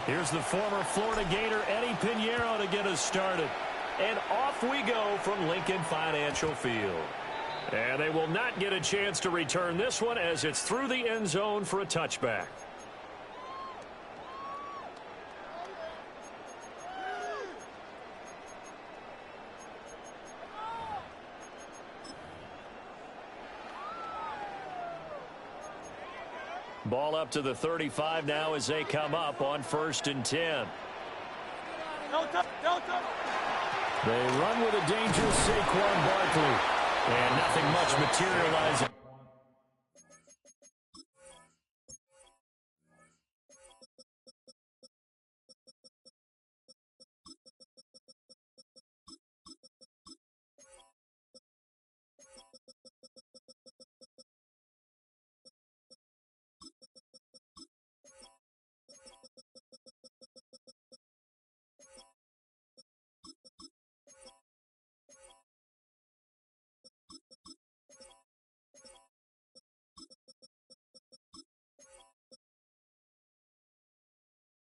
Here's the former Florida Gator, Eddie Pinheiro, to get us started. And off we go from Lincoln Financial Field. And they will not get a chance to return this one as it's through the end zone for a touchback. Ball up to the 35 now as they come up on 1st and 10. They run with a dangerous Saquon Barkley. And nothing much materializing.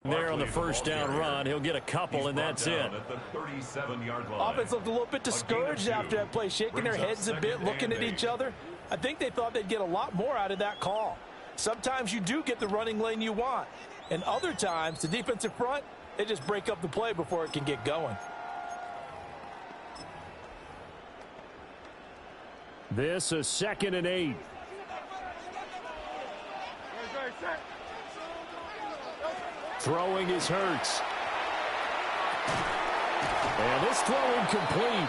There on the first down run, he'll get a couple, and that's it. Offense looked a little bit discouraged after that play, shaking their heads a bit, looking at each other. I think they thought they'd get a lot more out of that call. Sometimes you do get the running lane you want, and other times the defensive front, they just break up the play before it can get going. This is 2nd and 8. Throwing is Hurts. And this throw incomplete.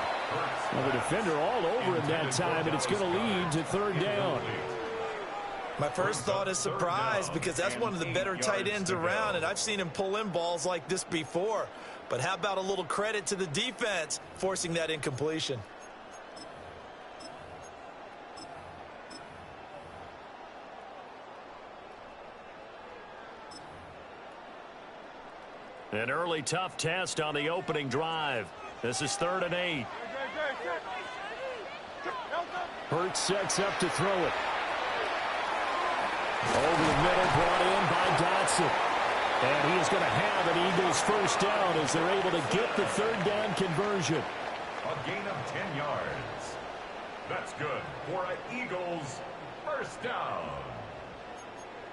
Well, the defender all over him that time, and it's going to lead to 3rd down. My first thought is surprise, because that's one of the better tight ends around, and I've seen him pull in balls like this before. But how about a little credit to the defense forcing that incompletion? An early tough test on the opening drive. This is 3rd and 8. Hurts sets up to throw it. Over the middle, brought in by Dotson. And he is going to have an Eagles first down as they're able to get the 3rd down conversion. A gain of 10 yards. That's good for an Eagles first down.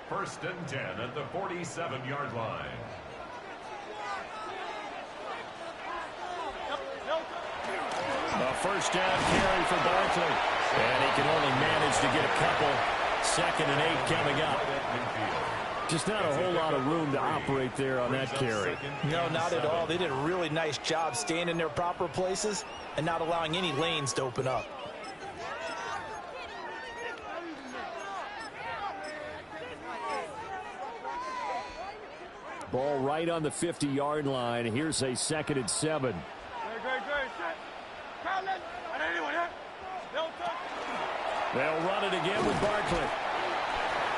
1st and 10 at the 47-yard line. A first down carry for Barkley. And he can only manage to get a couple. 2nd and 8 coming up. Just not a whole lot of room to operate there on that carry. No, not at all. They did a really nice job staying in their proper places and not allowing any lanes to open up. Ball right on the 50-yard line. Here's a 2nd and 7. They'll run it again with Barkley.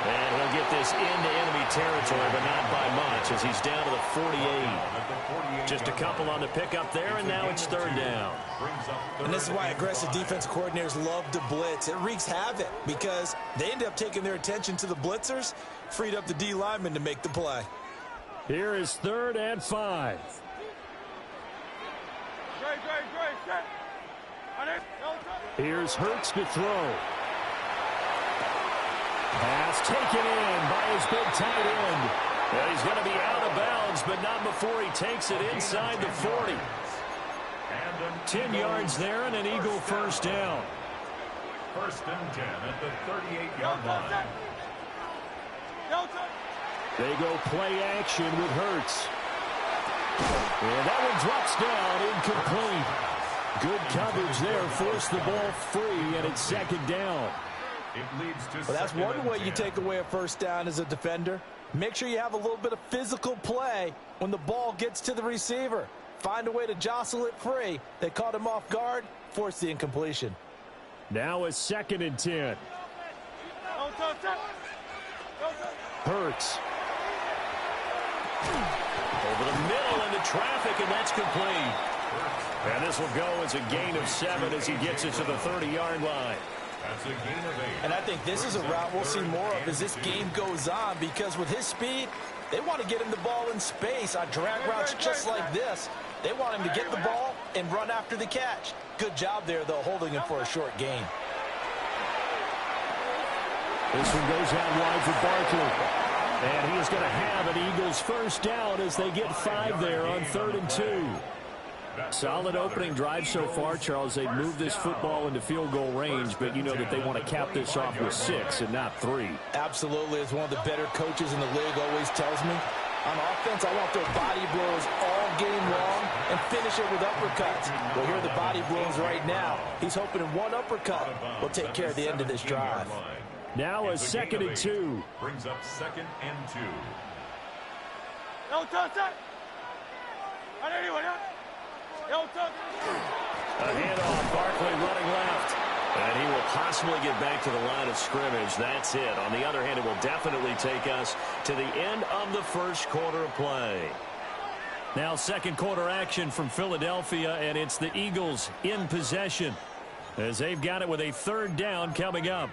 And he'll get this into enemy territory, but not by much as he's down to the 48. Just a couple on the pickup there, and now it's 3rd down. And this is why aggressive defense coordinators love to blitz. It wreaks havoc because they end up taking their attention to the blitzers, freed up the D lineman to make the play. Here is 3rd and 5. Here's Hurts to throw. Pass taken in by his big tight end. Well, he's going to be out of bounds, but not before he takes it inside the 40. 10 yards there and an Eagle first down. 1st and 10 at the 38-yard line. They go play action with Hurts. And that one drops down, incomplete. Good coverage there, forced the ball free, and it's 2nd down. Well, that's one way you take away a first down as a defender. Make sure you have a little bit of physical play when the ball gets to the receiver. Find a way to jostle it free. They caught him off guard, forced the incompletion. Now it's 2nd and 10. Hurts. Over the middle into traffic, and that's complete. And this will go as a gain of 7 as he gets it to the 30-yard line. That's a gain of 8. And I think this is a route we'll see more of as this game goes on, because with his speed, they want to get him the ball in space on drag routes just like this. They want him to get the ball and run after the catch. Good job there, though, holding him for a short gain. This one goes out wide for Barkley. And he is going to have an Eagles first down as they get 5 there on 3rd and 2. Solid opening drive so far, Charles. They've moved this football into field goal range, but you know that they want to cap this off with 6 and not 3. Absolutely. As one of the better coaches in the league always tells me, on offense, I want their body blows all game long and finish it with uppercuts. Well, here are the body blows right now. He's hoping one uppercut will take care of the end of this drive. Now a 2nd and 2. Brings up 2nd and 2. A handoff, Barkley running left. And he will possibly get back to the line of scrimmage. That's it. On the other hand, it will definitely take us to the end of the first quarter of play. Now second quarter action from Philadelphia, and it's the Eagles in possession as they've got it with a 3rd down coming up.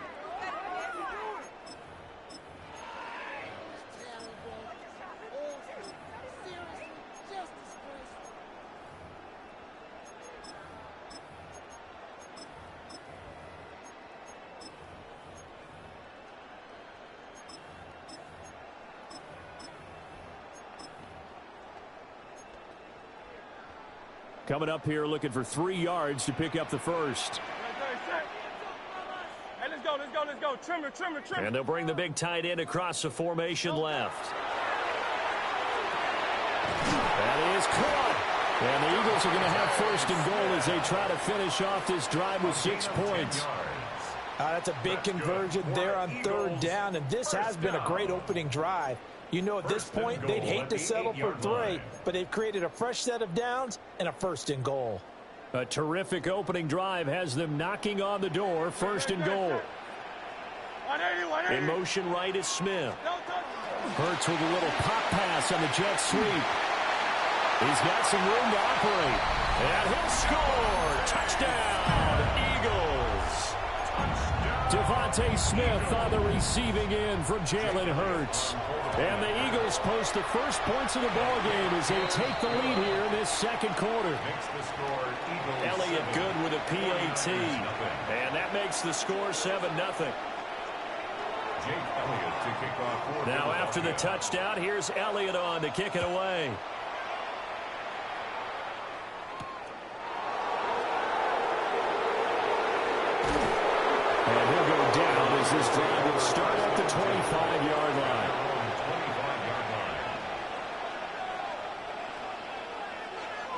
Coming up here looking for 3 yards to pick up the first. Hey, let's go. Trimmer. And they'll bring the big tight end across the formation left. That is caught. And the Eagles are going to have 1st and goal as they try to finish off this drive with 6 points. That's a big conversion there on 3rd down, and this has been a great opening drive. You know, at this point, they'd hate to settle for 3, but they've created a fresh set of downs and a 1st and goal. A terrific opening drive has them knocking on the door. 1st and goal. In motion right is Smith. Hurts with a little pop pass on the jet sweep. He's got some room to operate. And he'll score. Touchdown, Eagles. Devontae Smith on the receiving end from Jalen Hurts. And the Eagles post the first points of the ballgame as they take the lead here in this second quarter. Elliott good with a PAT. And that makes the score 7-0. Now after the touchdown, here's Elliott on to kick it away. And he'll go down as this drive will start at the 25-yard line.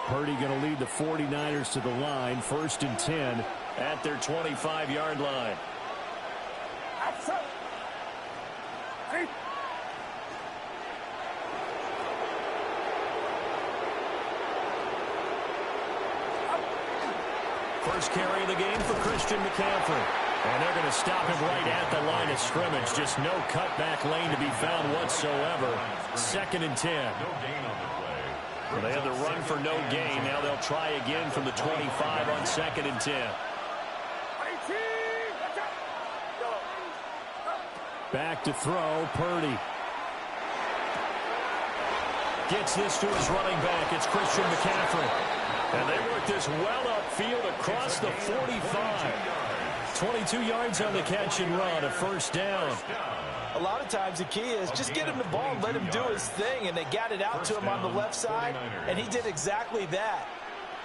Purdy going to lead the 49ers to the line. 1st and 10 at their 25-yard line. First carry of the game for Christian McCaffrey. And they're going to stop him right at the line of scrimmage. Just no cutback lane to be found whatsoever. 2nd and 10. Well, they had the run for no gain. Now they'll try again from the 25 on 2nd and 10. Back to throw, Purdy. Gets this to his running back. It's Christian McCaffrey. And they work this well upfield across the 45. 22 yards on the catch and run, a 1st down. A lot of times the key is just get him the ball and let him do his thing, and they got it out to him on the left side, and he did exactly that.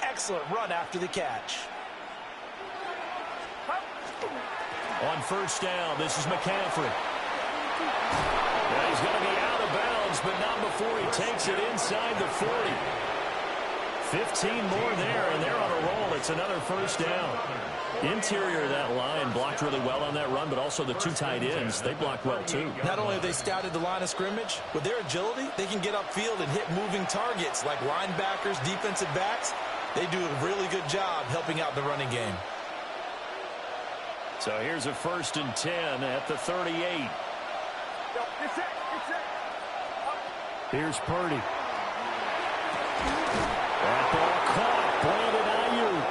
Excellent run after the catch. On 1st down, this is McCaffrey. Yeah, he's going to be out of bounds, but not before he takes it inside the 40. 15 more there, and they're on a roll. It's another 1st down. Interior of that line blocked really well on that run, but also the 2 tight ends, they blocked well too. Not only have they scouted the line of scrimmage, with their agility, they can get upfield and hit moving targets like linebackers, defensive backs. They do a really good job helping out the running game. So here's a 1st and 10 at the 38. Here's Purdy. That ball caught. Brandon Ayuk.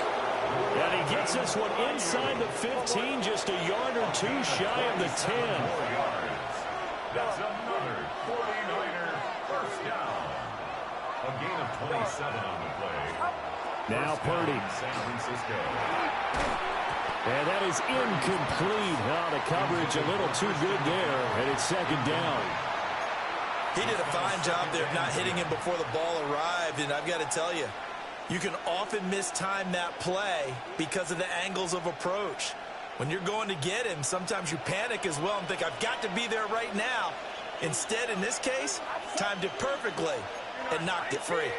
And he gets this one inside the 15, just a yard or two shy of the 10. That's another 49er first down. A gain of 27 on the play. Now Purdy. San Francisco. And that is incomplete. Oh, the coverage a little too good there, and it's second down. He did a fine job there of not hitting him before the ball arrived, and I've got to tell you, you can often mistime that play because of the angles of approach. When you're going to get him, sometimes you panic as well and think, I've got to be there right now. Instead, in this case, timed it perfectly and knocked it free.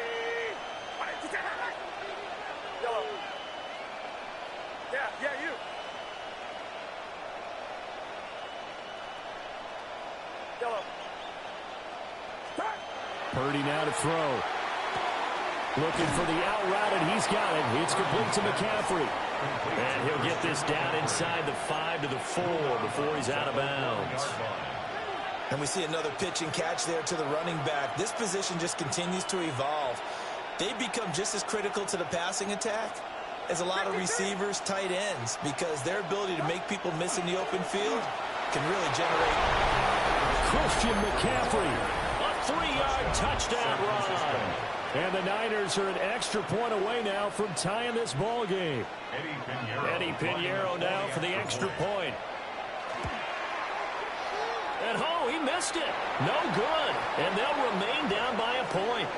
Yeah, you. Yellow. Purdy now to throw. Looking for the out route, and he's got it. It's complete to McCaffrey. And he'll get this down inside the 5 to the 4 before he's out of bounds. And we see another pitch and catch there to the running back. This position just continues to evolve. They become just as critical to the passing attack as a lot of receivers, tight ends, because their ability to make people miss in the open field can really generate. Christian McCaffrey, a 3-yard touchdown run. And the Niners are an extra point away now from tying this ball game. Eddie Pinheiro now for the extra point. And oh, he missed it. No good. And they'll remain down by a point.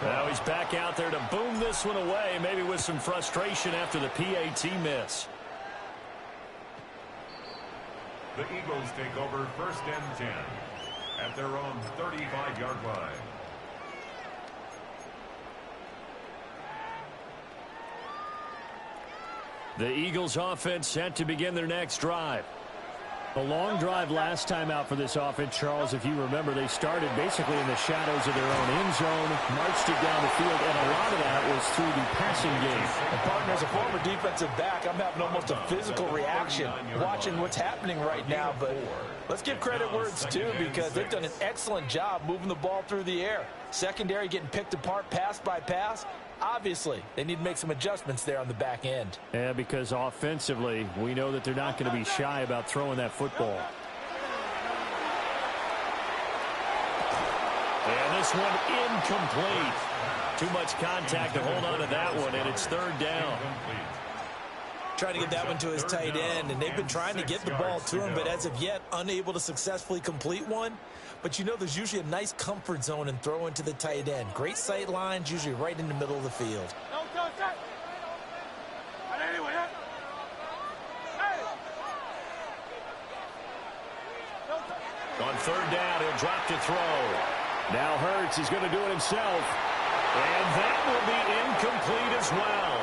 Now he's back out there to boom this one away, maybe with some frustration after the PAT miss. The Eagles take over first and 10 at their own 35-yard line. The Eagles offense set to begin their next drive. A long drive last time out for this offense, Charles. If you remember, they started basically in the shadows of their own end zone, marched it down the field, and a lot of that was through the passing game. And partner, as a former defensive back, I'm having almost a physical reaction watching what's happening right now. But let's give credit where it's due, because they've done an excellent job moving the ball through the air. Secondary getting picked apart pass by pass. Obviously, they need to make some adjustments there on the back end. Yeah, because offensively, we know that they're not going to be shy about throwing that football. And this one incomplete. Too much contact to hold on to that one, and it's third down. Trying to get that one to his tight end, and they've been trying to get the ball to him, but as of yet, unable to successfully complete one. But you know, there's usually a nice comfort zone in throwing to the tight end. Great sight lines, usually right in the middle of the field. On third down, he'll drop to throw. Now Hurts is going to do it himself. And that will be incomplete as well.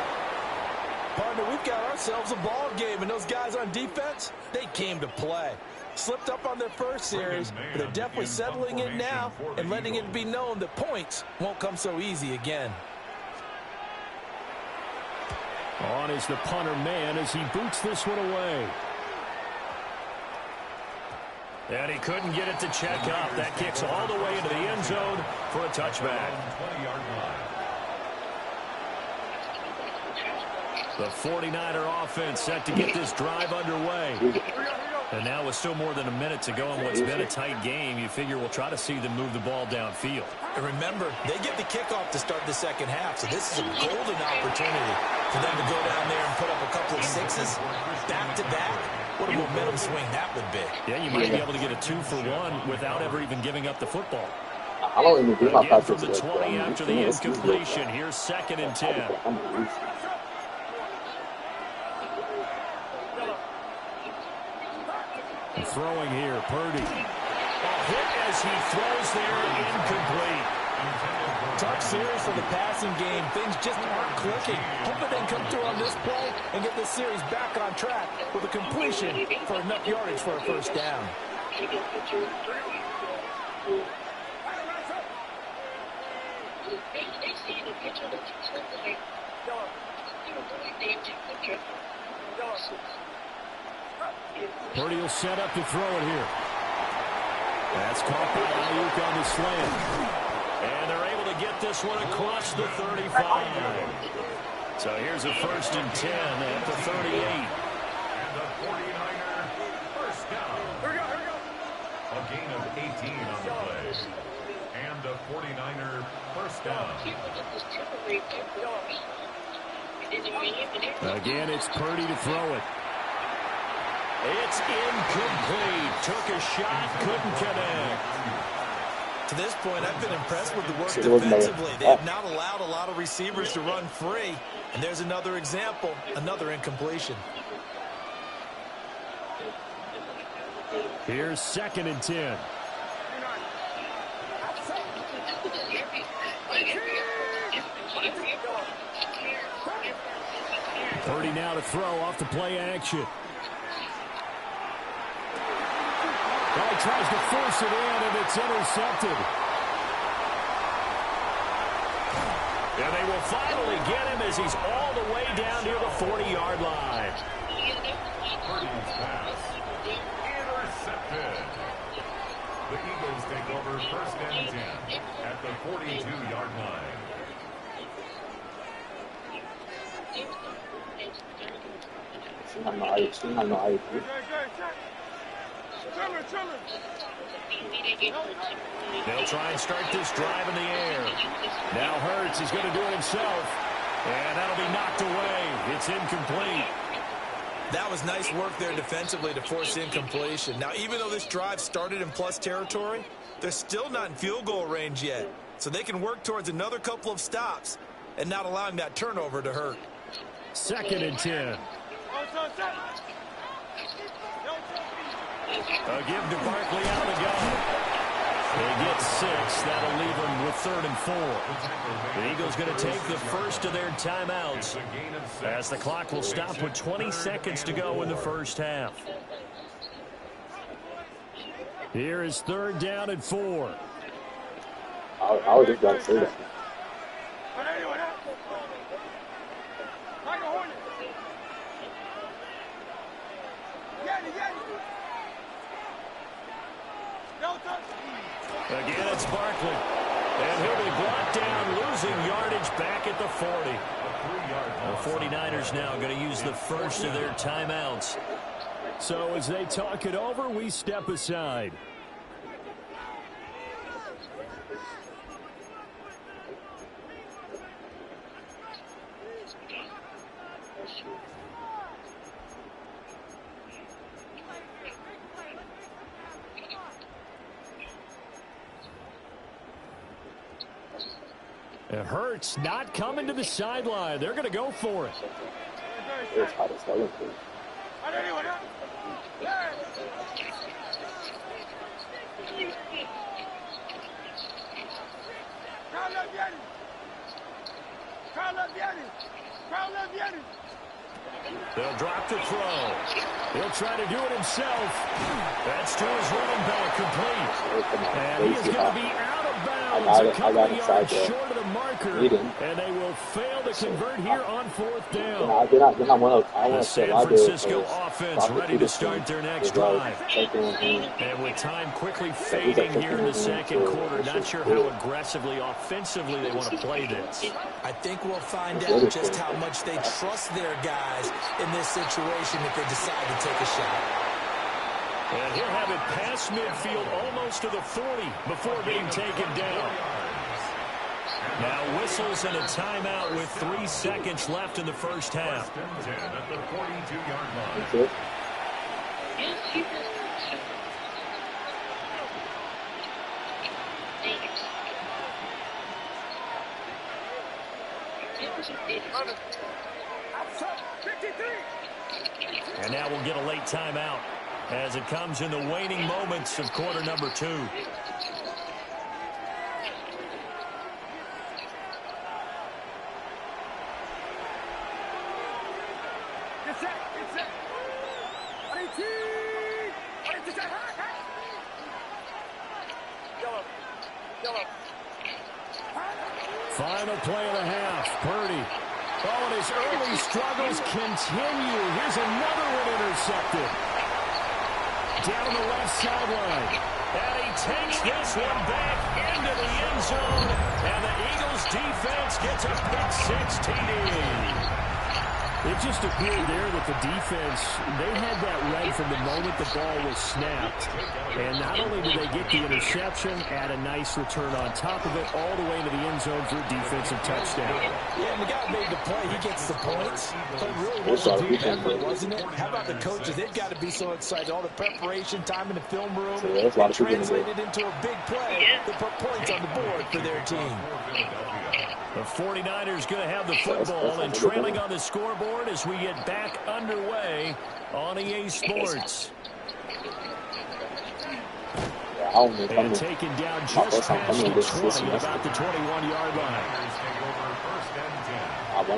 Partner, we've got ourselves a ball game, and those guys on defense, they came to play. Slipped up on their first series, but they're definitely settling in now and letting it be known that points won't come so easy again. On is the punter man as he boots this one away. And he couldn't get it to check up. That kicks all the way into the end zone for a touchback. The 49er offense set to get this drive underway. And now with still more than a minute to go in what's been a tight game, you figure we'll try to see them move the ball downfield. And remember, they get the kickoff to start the second half, so this is a golden opportunity for them to go down there and put up a couple of sixes back-to-back. What a momentum swing that would be. Yeah, you might be able to get a 2-for-1 without ever even giving up the football. Again from the 20 after the incompletion. Here's 2nd and 10. Throwing here, Purdy. A hit as he throws there, incomplete. Tough series for the passing game. Things just aren't clicking. Hoping they can come through on this play and get this series back on track with a completion for enough yardage for a first down. Purdy will set up to throw it here. That's caught by Ayuk on the slant. And they're able to get this one across the 35. So here's a 1st and 10 at the 38. And the 49er first down. Here we go. A gain of 18 on the play. And the 49er first down. Again, it's Purdy to throw it. It's incomplete. Took a shot, couldn't connect. To this point, I've been impressed with the work defensively. They have not allowed a lot of receivers to run free. And there's another example, another incompletion. Here's 2nd and 10. Purdy now to throw off the play action. Well, he tries to force it in, and it's intercepted. And they will finally get him as he's all the way down near the 40-yard line. Purdy's pass intercepted. The Eagles take over 1st and 10 at the 42-yard line. They'll try and start this drive in the air. Now Hurts is going to do it himself. And that'll be knocked away. It's incomplete. That was nice work there defensively to force incompletion. Now, even though this drive started in plus territory, they're still not in field goal range yet. So they can work towards another couple of stops and not allowing that turnover to hurt. 2nd and 10. A give to Barkley out of the gun. They get 6. That'll leave them with 3rd and 4. The Eagles going to take the first of their timeouts as the clock will stop with 20 seconds to go in the first half. Here is 3rd down and 4. I was just going to say that. Again, it's Barkley. And he'll be brought down, losing yardage back at the 40. The 49ers now going to use the first of their timeouts. So as they talk it over, we step aside. It hurts not coming to the sideline. They're going to go for it. They'll drop the throw. He'll try to do it himself. That's to his running back, complete. And he is going to be out of bounds a couple of yards short of the marker. And they will fail to convert here on 4th down. The San Francisco offense ready to start their next drive. And with time quickly fading here in the second quarter, not sure how aggressively, offensively they want to play this. I think we'll find out just how much they trust their guys in this situation if they decide to take a shot. And he'll have it past midfield almost to the 40 before being taken down. Now whistles and a timeout with 3 seconds left in the first half. 1st and 10 at the 42-yard line. And now we'll get a late timeout as it comes in the waning moments of quarter number 2. Final play of the half. Purdy. Oh, and his early struggles continue. Here's another one intercepted. down the left sideline. And he takes this one back into the end zone. And the Eagles defense gets a pick-6 TD. It just appeared there that the defense, they had that right from the moment the ball was snapped. And not only did they get the interception, add a nice return on top of it, all the way into the end zone for a defensive touchdown. Yeah, and the guy made the play. He gets the points. But really wasn't too effort, wasn't it? How about the coaches? They've got to be so excited. All the preparation time in the film room. It translated into a big play that put points on the board for their team. The 49ers going to have the football and trailing on the scoreboard as we get back underway on EA Sports. And taken down just past the 20, about the 21-yard line. The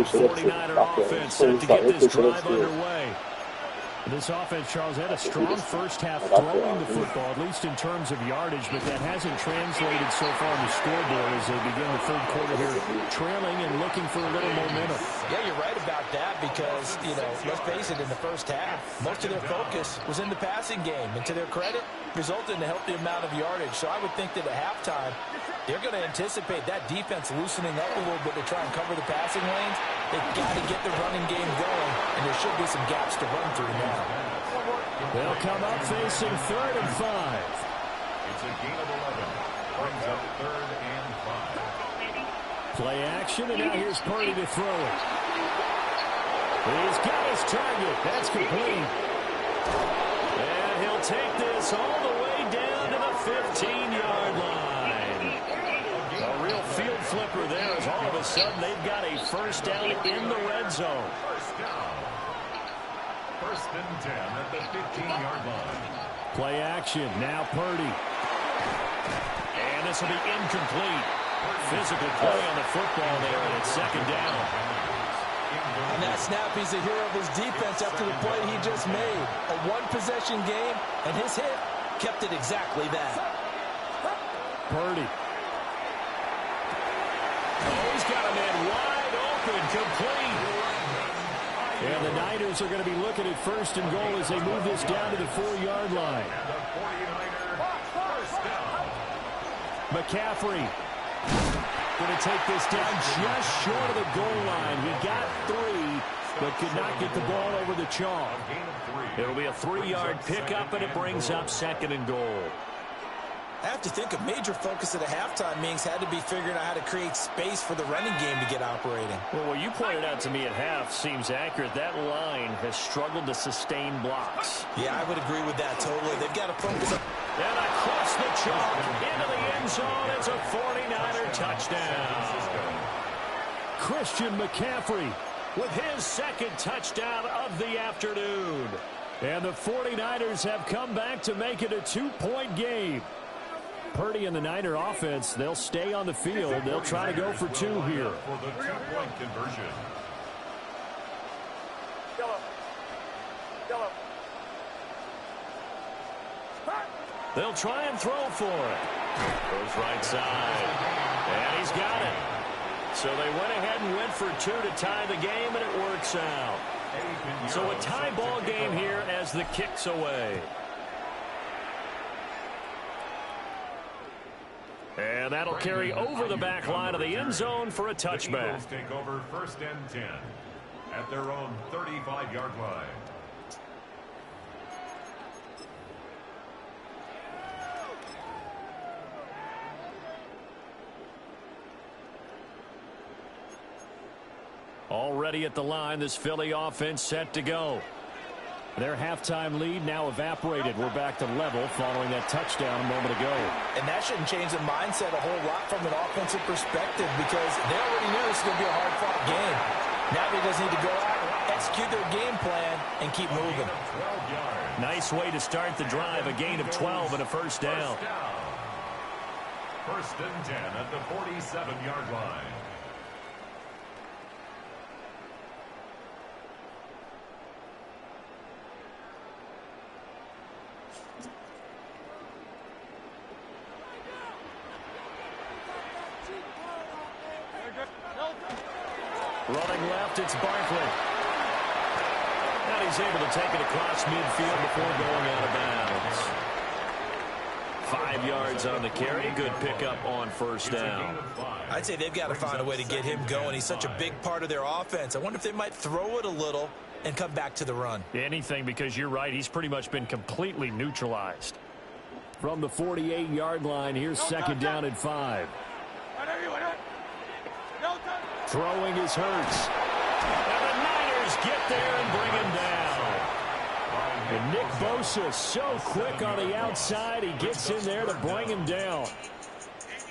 49er offense set to get this drive underway. This offense, Charles, had a strong first half throwing the football, at least in terms of yardage, but that hasn't translated so far on the scoreboard as they begin the third quarter here, trailing and looking for a little momentum. Yeah, you're right about that because, you know, let's face it, in the first half, most of their focus was in the passing game, and to their credit, resulted in a healthy amount of yardage. So I would think that at halftime, they're going to anticipate that defense loosening up a little bit to try and cover the passing lanes. They've got to get the running game going, and there should be some gaps to run through now. They'll come up facing 3rd and 5. It's a gain of 11. Brings up 3rd and 5. Play action, and now here's Purdy to throw it. He's got his target. That's complete. And he'll take this all the way down to the 15-yard line. A real field flipper there as all of a sudden they've got a first down in the red zone. First down. 1st and 10 at the 15-yard line. Play action. Now Purdy. And this will be incomplete. Physical play on the football there, and it's 2nd down. And that snap, he's a hero of his defense after the play he just made. A one-possession game, and his hit kept it exactly that. Purdy. Oh, he's got a man wide open, complete. And the Niners are going to be looking at 1st and goal as they move this down to the 4-yard line. And the 49er first down. McCaffrey going to take this down just short of the goal line. He got 3, but could not get the ball over the chalk. It'll be a 3-yard pickup, and it brings up 2nd and goal. I have to think a major focus at the halftime means had to be figuring out how to create space for the running game to get operating. Well, what you pointed out to me at half seems accurate. That line has struggled to sustain blocks. Yeah, I would agree with that totally. They've got to focus on... And across the chalk into the end zone. It's a 49er touchdown. Christian McCaffrey with his 2nd touchdown of the afternoon. And the 49ers have come back to make it a 2-point game. Purdy and the Niner offense, they'll stay on the field. They'll try to go for 2 here. For the 2-point conversion. Yellow. They'll try and throw for it. Goes right side. And he's got it. So they went ahead and went for 2 to tie the game, and it works out. So a tie ball game here as the kick's away. And that'll carry over the back line of the end zone for a touchback. The Eagles take over 1st and 10 at their own 35-yard line. Already at the line, this Philly offense set to go. Their halftime lead now evaporated. We're back to level following that touchdown a moment ago. And that shouldn't change the mindset a whole lot from an offensive perspective because they already knew this was going to be a hard-fought game. Now they just need to go out, execute their game plan, and keep moving. Nice way to start the drive. A gain of 12 and a first down. 1st and 10 at the 47-yard line. Running left, it's Barkley. Now And he's able to take it across midfield before going out of bounds. 5 yards on the carry. Good pickup on first down. I'd say they've got to find a way to get him going. He's such a big part of their offense. I wonder if they might throw it a little and come back to the run. Anything, because you're right. He's pretty much been completely neutralized. From the 48-yard line, here's second down and 5. Throwing is Hurts. And the Niners get there and bring him down. And Nick Bosa so quick on the outside. He gets in there to bring him down.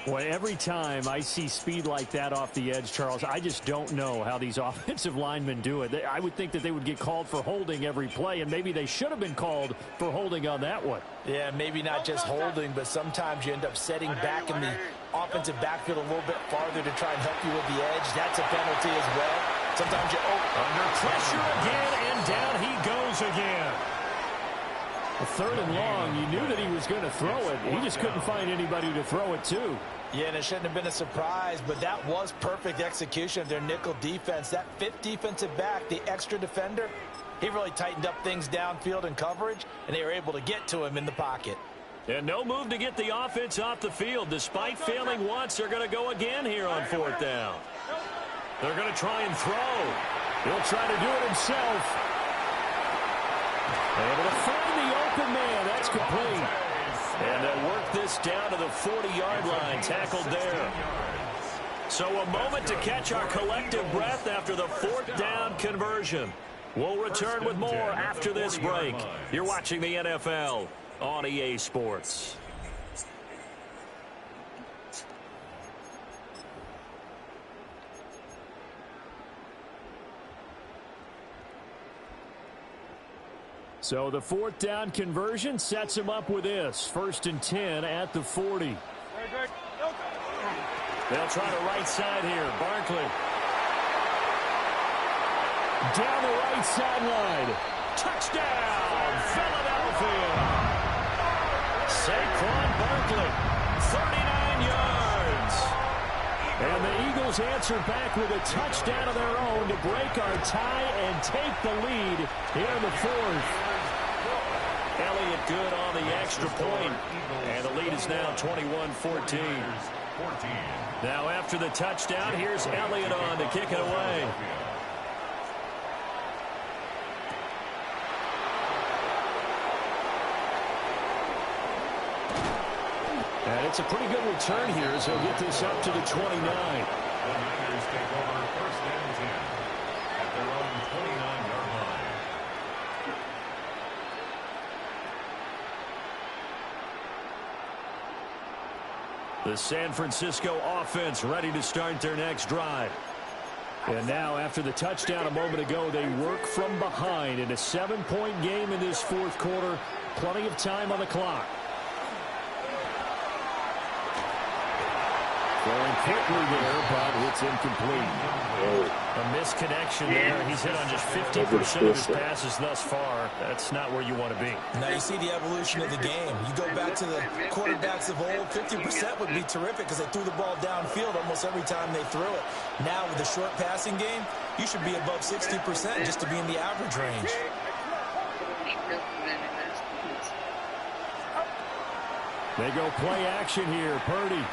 Boy, every time I see speed like that off the edge, Charles, I just don't know how these offensive linemen do it. I would think that they would get called for holding every play, and maybe they should have been called for holding on that one. Yeah, maybe not just holding, but sometimes you end up setting back in the offensive backfield a little bit farther to try and help you with the edge. That's a penalty as well. Sometimes you under pressure again, and down he goes again. A 3rd and long, you knew that he was going to throw it. He just couldn't find anybody to throw it to. Yeah, and it shouldn't have been a surprise, but that was perfect execution of their nickel defense. That 5th defensive back, the extra defender, he really tightened up things downfield in coverage, and they were able to get to him in the pocket. And no move to get the offense off the field. Despite failing once, they're going to go again here on 4th down. They're going to try and throw. He'll try to do it himself. Able to find the open man. That's complete. And they'll work this down to the 40-yard line. Tackled there. So a moment to catch our collective breath after the 4th down conversion. We'll return with more after this break. You're watching the NFL on EA Sports. So the 4th down conversion sets him up with this. 1st and 10 at the 40. They'll try the right side here. Barkley. Down the right sideline. Touchdown, Philadelphia. Saquon Barkley, 39 yards. And the Eagles answer back with a touchdown of their own to break our tie and take the lead here in the 4th. Elliott good on the extra point, and the lead is now 21-14. Now after the touchdown, here's Elliott on to kick it away. And it's a pretty good return here as he'll get this up to the 29. The Niners take over 1st and 10 at their own 29-yard line. The San Francisco offense ready to start their next drive. And now after the touchdown a moment ago, they work from behind in a 7-point game in this 4th quarter. Plenty of time on the clock. Going quickly there, but it's incomplete. A misconnection there. He's hit on just 50% of his passes thus far. That's not where you want to be. Now you see the evolution of the game. You go back to the quarterbacks of old, 50% would be terrific because they threw the ball downfield almost every time they threw it. Now with the short passing game, you should be above 60% just to be in the average range. They go play action here. Purdy.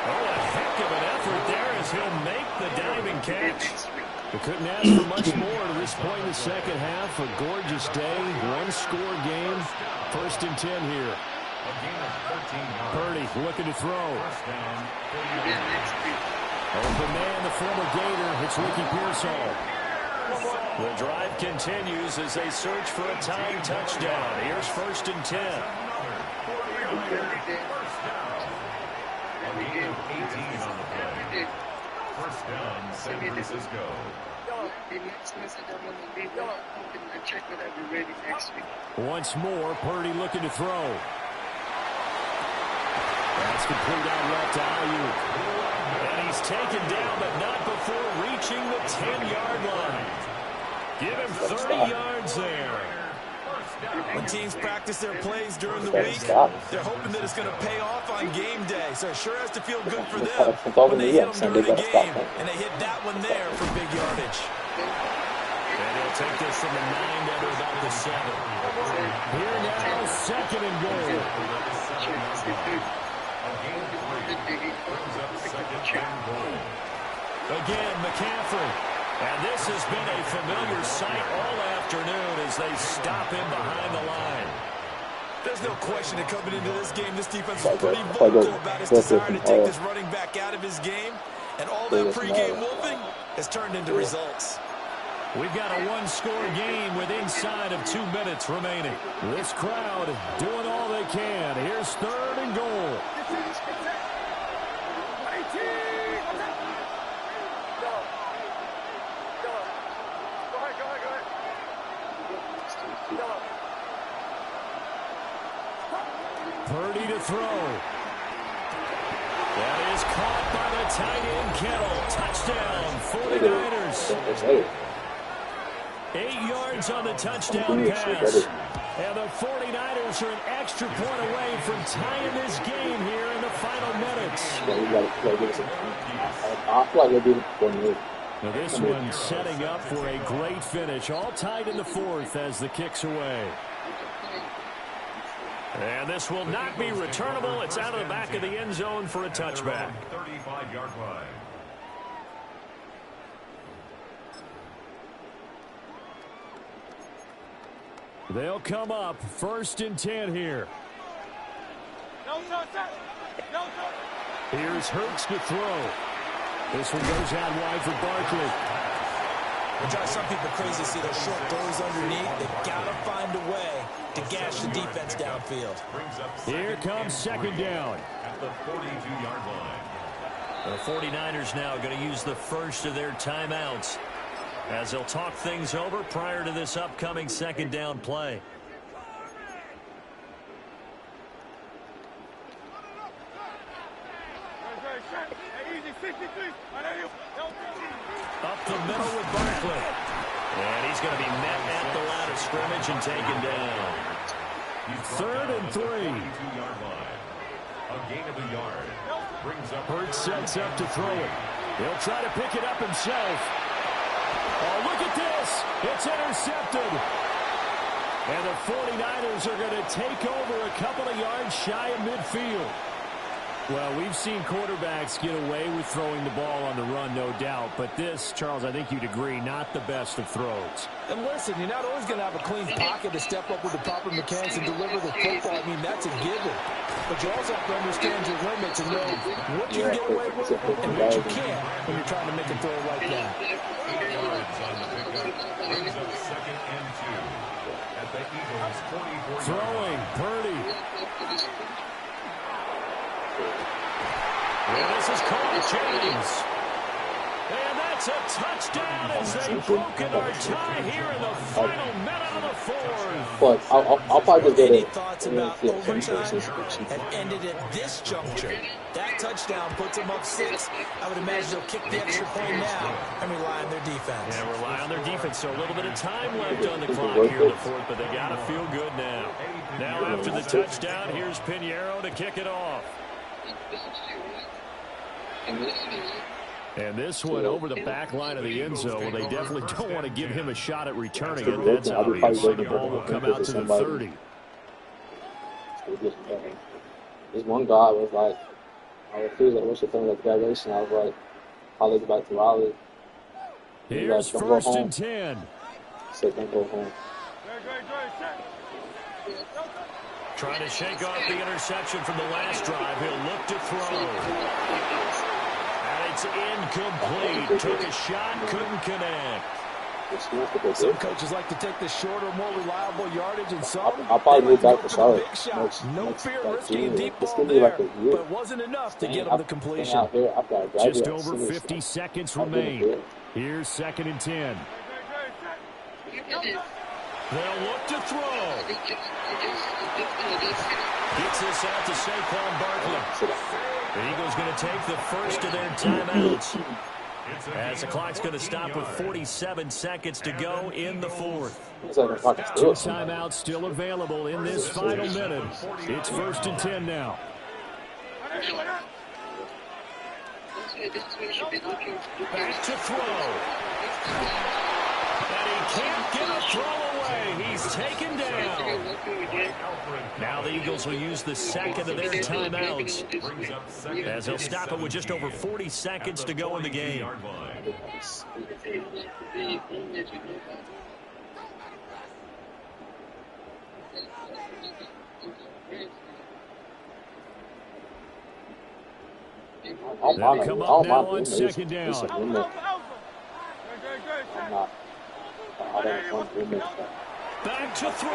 Oh, a heck of an effort there as he'll make the diving catch. We couldn't ask for much more to this point in the second half. A gorgeous day, one-score game. 1st and 10 here. Purdy looking to throw. Open man, the former Gator. It's Ricky Pearsall. The drive continues as they search for a tying touchdown. Here's 1st and 10. A gain of 18 on the play. 1st down, San Francisco. Once more, Purdy looking to throw. That's complete out left to Ayuk. And he's taken down, but not before reaching the 10-yard line. Give him 30 yards there. When teams practice their plays during the week, they're hoping that it's going to pay off on game day. So it sure has to feel good for them when they hit them during the game. And they hit that one there for big yardage. And he'll take this from the 9 down to about the 7. Here now, 2nd and goal. Again, McCaffrey. And this has been a familiar sight all afternoon as they stop him behind the line. There's no question that coming into this game, this defense is pretty vocal about his desire to take this running back out of his game. And all that pregame wolfing has turned into results. We've got a one-score game with inside of 2 minutes remaining. This crowd doing all they can. Here's 3rd and goal. Purdy to throw. That is caught by the tight end Kittle. Touchdown, 49ers. 8 yards on the touchdown pass. And the 49ers are an extra point away from tying this game here in the final minutes. Now this one setting up for a great finish. All tied in the 4th as the kick's away. And this will not be returnable. It's out of the back of the end zone for a touchback. 35-yard line. They'll come up 1st and 10 here. Here's Hurts to throw. This one goes out wide for Barkley. It drives some people crazy to see those short throws underneath. They've got to find a way to gash the defense downfield. Here comes 2nd down. At the 42-yard line. The 49ers now going to use the first of their timeouts as they'll talk things over prior to this upcoming 2nd down play. Up the middle with Barkley. And he's going to be met at the line of scrimmage and taken down. 3rd and 3. A gain of a yard. Brings up Hurts sets up to throw it. He'll try to pick it up himself. Oh, look at this. It's intercepted. And the 49ers are going to take over a couple of yards shy of midfield. Well, we've seen quarterbacks get away with throwing the ball on the run, no doubt. But this, Charles, I think you'd agree, not the best of throws. And listen, you're not always going to have a clean pocket to step up with the proper mechanics and deliver the football. I mean, that's a given. But you also have to understand your limits and know what you can get away with and what you can't when you're trying to make a throw like that. brings up 2nd and 2 at the Eagles' 44. Throwing, Purdy. And this is called James. And that's a touchdown as they've broken our tie here in the final minute of the 4th. But I'll probably just Any get thoughts about overtime have ended at this juncture? That touchdown puts them up 6. I would imagine they'll kick the extra point now and rely on their defense. Yeah, rely on their defense. So a little bit of time left on the clock here in the 4th, but they got to feel good now. Now after the touchdown, here's Pinheiro to kick it off. And this one over the back line of the end zone. Well, they definitely don't want to give him a shot at returning it. That's obvious. The ball will come out to the 30. This one guy was like, he was like, what's your thing like graduation? I was like, college back to Raleigh. Here's like, 1st and 10. Said, don't go home. Trying to shake off the interception from the last drive. He'll look to throw. And it's incomplete. Took a shot, couldn't connect. Some coaches like to take the shorter, more reliable yardage, and some I'll probably move back to Charlotte. No fear risking a deep ball there, but it wasn't enough to get them the completion. Just over 50 seconds remain. Here's 2nd and 10. They'll look to throw. Gets this out to Saquon Barkley. The Eagles going to take the first of their timeouts. As the clock's going to stop with 47 seconds to go in the 4th. 2 timeouts still available in this final minute. It's 1st and 10 now. Back to throw. And he can't get a throw away. He's taken down. Now the Eagles will use the second of their timeouts, as they'll stop it with just over 40 seconds to go in the game. They'll come up now on second down. Back to throw.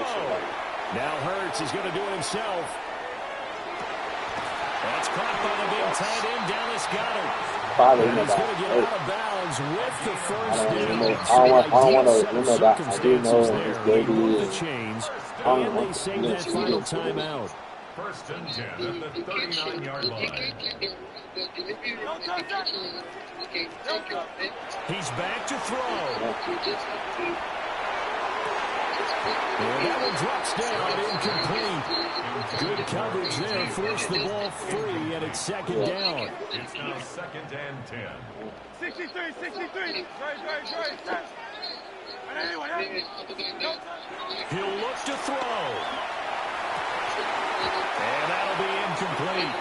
Now Hurts is going to do it himself. That's caught by the big tight end, Dallas Goedert. And he's going to get out of bounds with the first down. I don't want to remember that. I do know it's baby. The chains, and they save that final timeout. First and 10 at the 39-yard line. He's back to throw. And that one drops down, incomplete. Good coverage there, forced the ball free, and it's second down. It's now second and 10. 63. He'll look to throw. And that'll be incomplete.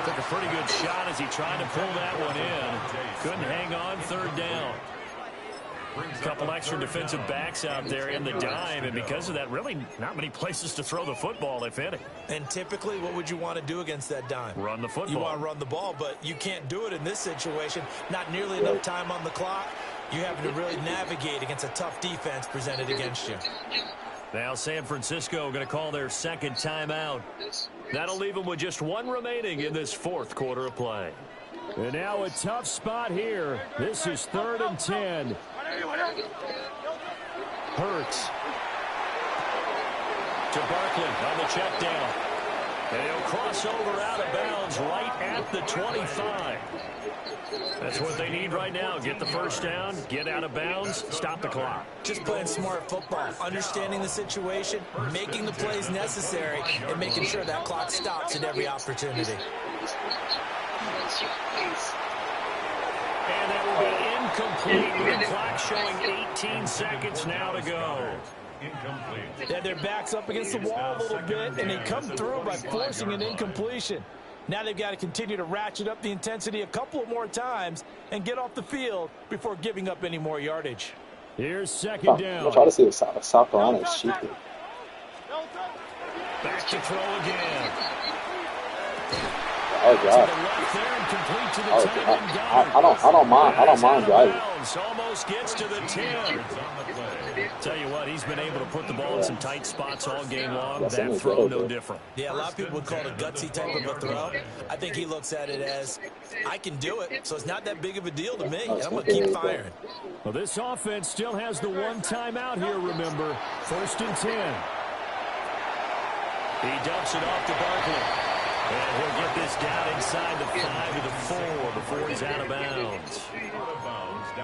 Took a pretty good shot as he tried to pull that one in. Couldn't hang on, third down. A couple extra defensive backs out there in the dime, and because of that, really not many places to throw the football, if any. And typically, what would you want to do against that dime? Run the football. You want to run the ball, but you can't do it in this situation. Not nearly enough time on the clock. You have to really navigate against a tough defense presented against you. Now San Francisco going to call their second timeout. That'll leave them with just one remaining in this fourth quarter of play. And now a tough spot here. This is 3rd and 10. Hurts to Barkley on the check down. And he'll cross over out of bounds right at the 25. That's what they need right now. Get the first down, get out of bounds, stop the clock. Just playing smart football, understanding the situation, making the plays necessary, and making sure that clock stops at every opportunity. And that will be incomplete with the clock showing 18 seconds now to go. Yeah, their back's up against the wall a little bit, and they come through by forcing an incompletion. Now they've got to continue to ratchet up the intensity a couple of more times and get off the field before giving up any more yardage. Here's second down. I'll try to see if South Carolina is cheating. Back to throw again. Oh God! I don't mind driving. Almost gets to the 10. Tell you what, he's been able to put the ball in some tight spots all game long. That throw, no different. Yeah, a lot of people would call it a gutsy type of a throw. I think he looks at it as, I can do it, so it's not that big of a deal to me. I'm going to keep firing. Well, this offense still has the one timeout here, remember. 1st and 10. He dumps it off to Barkley. And he'll get this down inside the 5 to the 4 before he's out of bounds.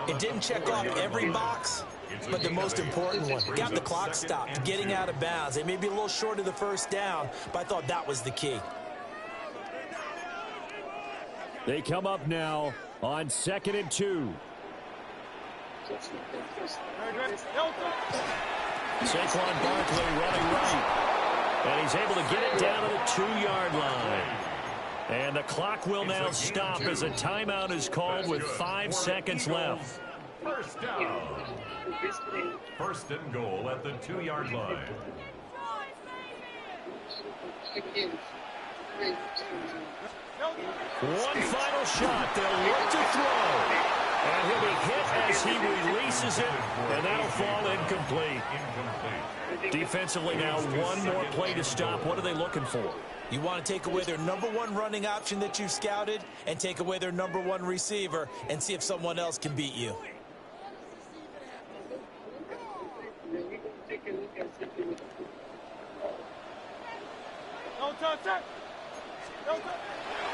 It didn't check off every box, but the most important one. Got the clock stopped, getting out of bounds. They may be a little short of the first down, but I thought that was the key. They come up now on 2nd and 2. Saquon Barkley running right. And he's able to get it down to the 2-yard line. And the clock will now stop as a timeout is called with 5 seconds left. First down. 1st and goal at the 2-yard line. One final shot. They'll look to throw. And he'll be hit as he releases it. And that'll fall incomplete. Defensively now, one more play to stop. What are they looking for? You want to take away their #1 running option that you've scouted and take away their #1 receiver and see if someone else can beat you.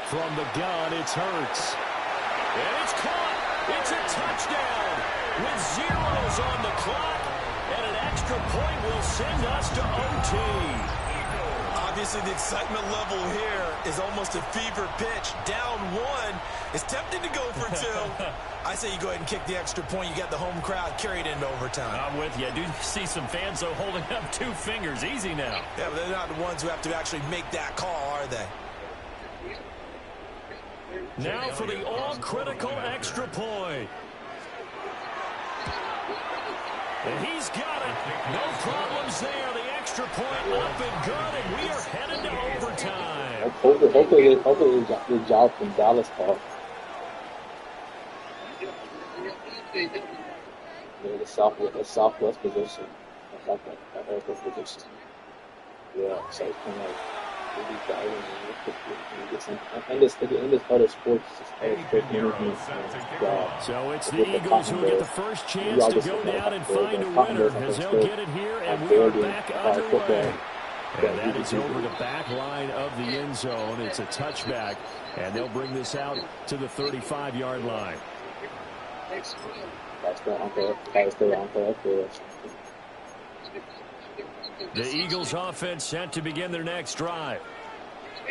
From the gun, it's Hurts. And it's caught. It's a touchdown with zeros on the clock. And an extra point will send us to OT. Obviously, the excitement level here is almost a fever pitch. Down 1, It's tempting to go for two. I say you go ahead and kick the extra point. You got the home crowd carried into overtime. I'm with you. I do see some fans, though, holding up 2 fingers. Easy now. Yeah, but they're not the ones who have to actually make that call, are they? Now for the all-critical extra point. And he's got it. No problems there. The extra point up and good, and we are headed to overtime. Hopefully the job from Dallas call. The southwest position. I like that airport position. Yeah, so it's kind of like really diving and this other sports. So it's the Eagles who get the first chance to go down and find a winner as they'll get it here, and we are back underway. And that is over the back line of the end zone. It's a touchback, and they'll bring this out to the 35-yard line. The Eagles offense set to begin their next drive.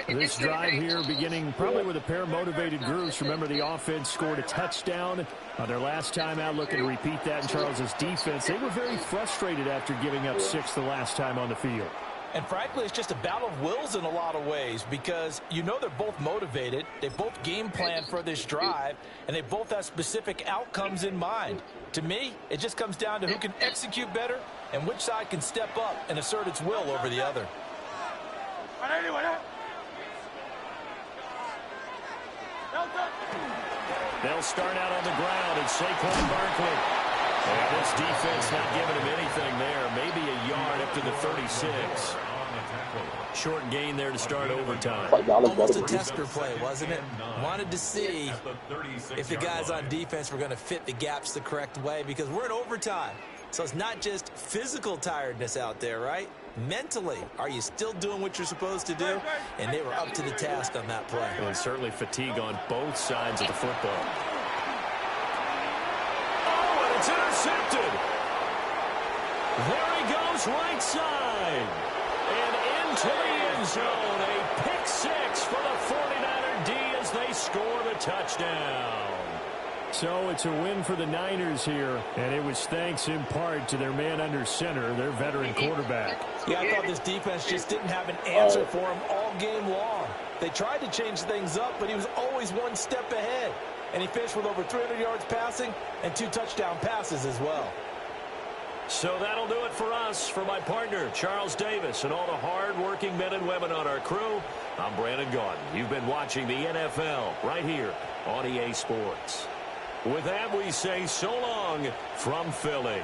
This drive here beginning probably with a pair of motivated groups. Remember, the offense scored a touchdown on their last time out, looking to repeat that in Charles's defense. They were very frustrated after giving up 6 the last time on the field. And frankly, it's just a battle of wills in a lot of ways because you know they're both motivated. They both game plan for this drive, and they both have specific outcomes in mind. To me, it just comes down to who can execute better and which side can step up and assert its will over the other. They'll start out on the ground, and Saquon Barkley. And this defense not giving him anything there. Maybe a yard up to the 36. Short gain there to start overtime. Almost a tester play, wasn't it? Wanted to see if the guys on defense were going to fit the gaps the correct way because we're in overtime. So it's not just physical tiredness out there, right? Mentally, are you still doing what you're supposed to do? And they were up to the task on that play. And certainly fatigue on both sides of the football. Oh, and it's intercepted. There he goes, right side. And into the end zone. A pick 6 for the 49er D as they score the touchdown. So it's a win for the Niners here, and it was thanks in part to their man under center, their veteran quarterback. Yeah, I thought this defense just didn't have an answer for him all game long. They tried to change things up, but he was always one step ahead. And he finished with over 300 yards passing and 2 touchdown passes as well. So that'll do it for us. For my partner, Charles Davis, and all the hard-working men and women on our crew, I'm Brandon Gaudin. You've been watching the NFL right here on EA Sports. With that, we say so long from Philly.